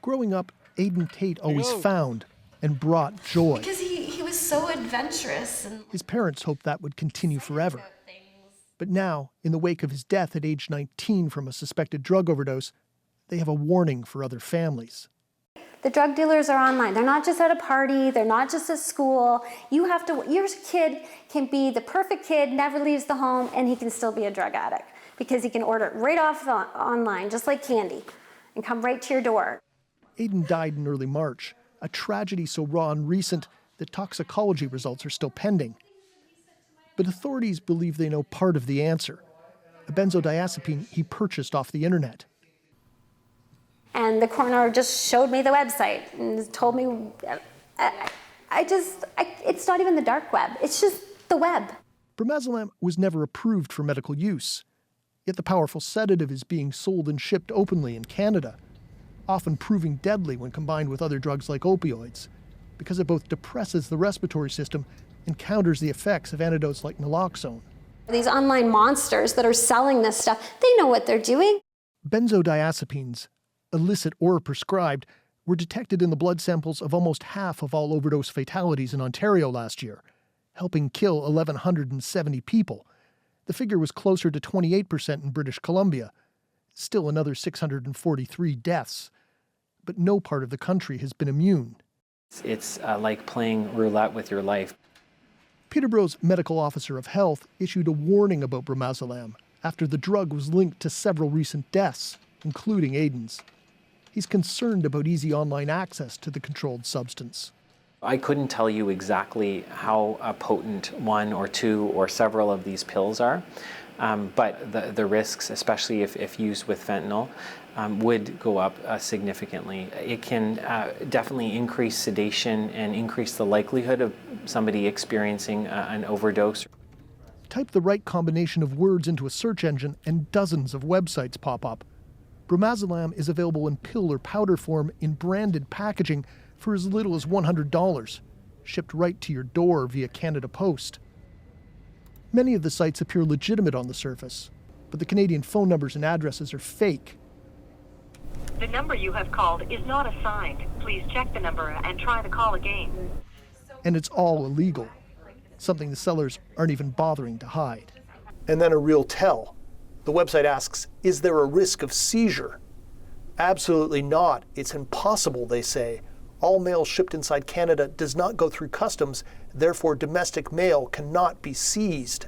Growing up, Aiden Tate always found and brought joy. Because he was so adventurous. And his parents hoped that would continue forever. But now, in the wake of his death at age 19 from a suspected drug overdose, they have a warning for other families. The drug dealers are online. They're not just at a party. They're not just at school. Your kid can be the perfect kid, never leaves the home, and he can still be a drug addict because he can order it right off online, just like candy, and come right to your door. Aiden died in early March, a tragedy so raw and recent that toxicology results are still pending. But authorities believe they know part of the answer, a benzodiazepine he purchased off the internet. And the coroner just showed me the website and told me, it's not even the dark web, it's just the web. Bromazolam was never approved for medical use, yet the powerful sedative is being sold and shipped openly in Canada, often proving deadly when combined with other drugs like opioids, because it both depresses the respiratory system and counters the effects of antidotes like naloxone. These online monsters that are selling this stuff, they know what they're doing. Benzodiazepines, illicit or prescribed, were detected in the blood samples of almost half of all overdose fatalities in Ontario last year, helping kill 1,170 people. The figure was closer to 28% in British Columbia, still another 643 deaths. But no part of the country has been immune. It's like playing roulette with your life. Peterborough's medical officer of health issued a warning about Bromazolam after the drug was linked to several recent deaths, including Aiden's. He's concerned about easy online access to the controlled substance. I couldn't tell you exactly how potent one or two or several of these pills are, but the risks, especially if used with fentanyl, would go up significantly. It can definitely increase sedation and increase the likelihood of somebody experiencing an overdose. Type the right combination of words into a search engine and dozens of websites pop up. Bromazolam is available in pill or powder form in branded packaging for as little as $100, shipped right to your door via Canada Post. Many of the sites appear legitimate on the surface, but the Canadian phone numbers and addresses are fake. The number you have called is not assigned. Please check the number and try the call again. And it's all illegal, something the sellers aren't even bothering to hide. And then a real tell. The website asks, is there a risk of seizure? Absolutely not. It's impossible, they say. All mail shipped inside Canada does not go through customs, therefore domestic mail cannot be seized.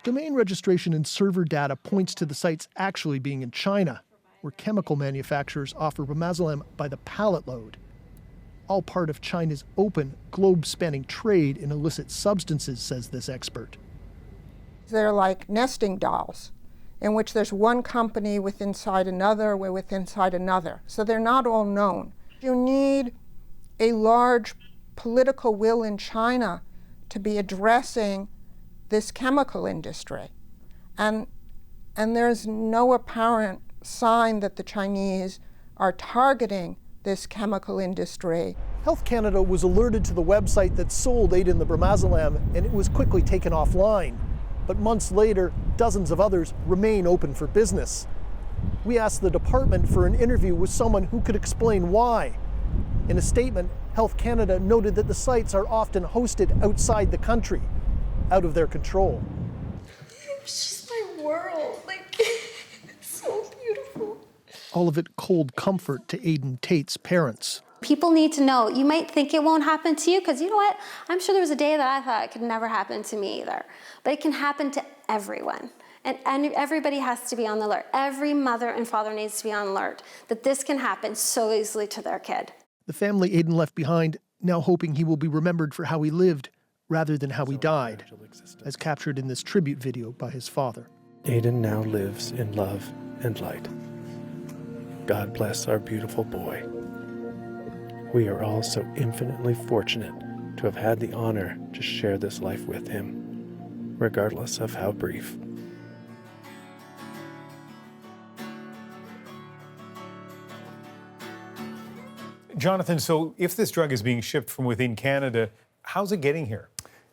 Domain registration and server data points to the sites actually being in China, where chemical manufacturers offer Bromazolam by the pallet load. All part of China's open, globe-spanning trade in illicit substances, says this expert. They're like nesting dolls, in which there's one company inside another, inside another. So they're not all known. You need a large political will in China to be addressing this chemical industry. And there's no apparent sign that the Chinese are targeting this chemical industry. Health Canada was alerted to the website that sold Aiden the Bromazolam, and it was quickly taken offline. But months later, dozens of others remain open for business. We asked the department for an interview with someone who could explain why. In a statement, Health Canada noted that the sites are often hosted outside the country, out of their control. it was just my world. It's so beautiful. All of it cold comfort to Aiden Tate's parents. People need to know. You might think it won't happen to you, because you know what? I'm sure there was a day that I thought it could never happen to me either. But it can happen to everyone. And everybody has to be on the alert. Every mother and father needs to be on alert that this can happen so easily to their kid. The family Aiden left behind, now hoping he will be remembered for how he lived rather than how he died, as captured in this tribute video by his father. Aiden now lives in love and light. God bless our beautiful boy. We are all so infinitely fortunate to have had the honor to share this life with him, regardless of how brief. Jonathan, so if this drug is being shipped from within Canada, how's it getting here?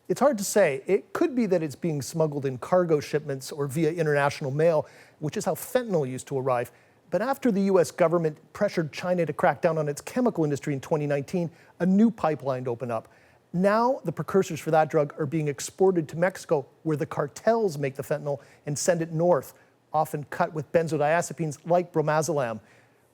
It's hard to say. It could be that it's being smuggled in cargo shipments or via international mail, which is how fentanyl used to arrive. But after the US government pressured China to crack down on its chemical industry in 2019, a new pipeline opened up. Now the precursors for that drug are being exported to Mexico, where the cartels make the fentanyl and send it north, often cut with benzodiazepines like Bromazolam.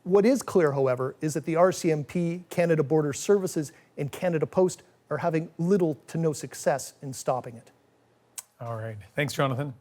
What is clear, however, is that the RCMP, Canada Border Services, and Canada Post are having little to no success in stopping it. All right. Thanks, Jonathan.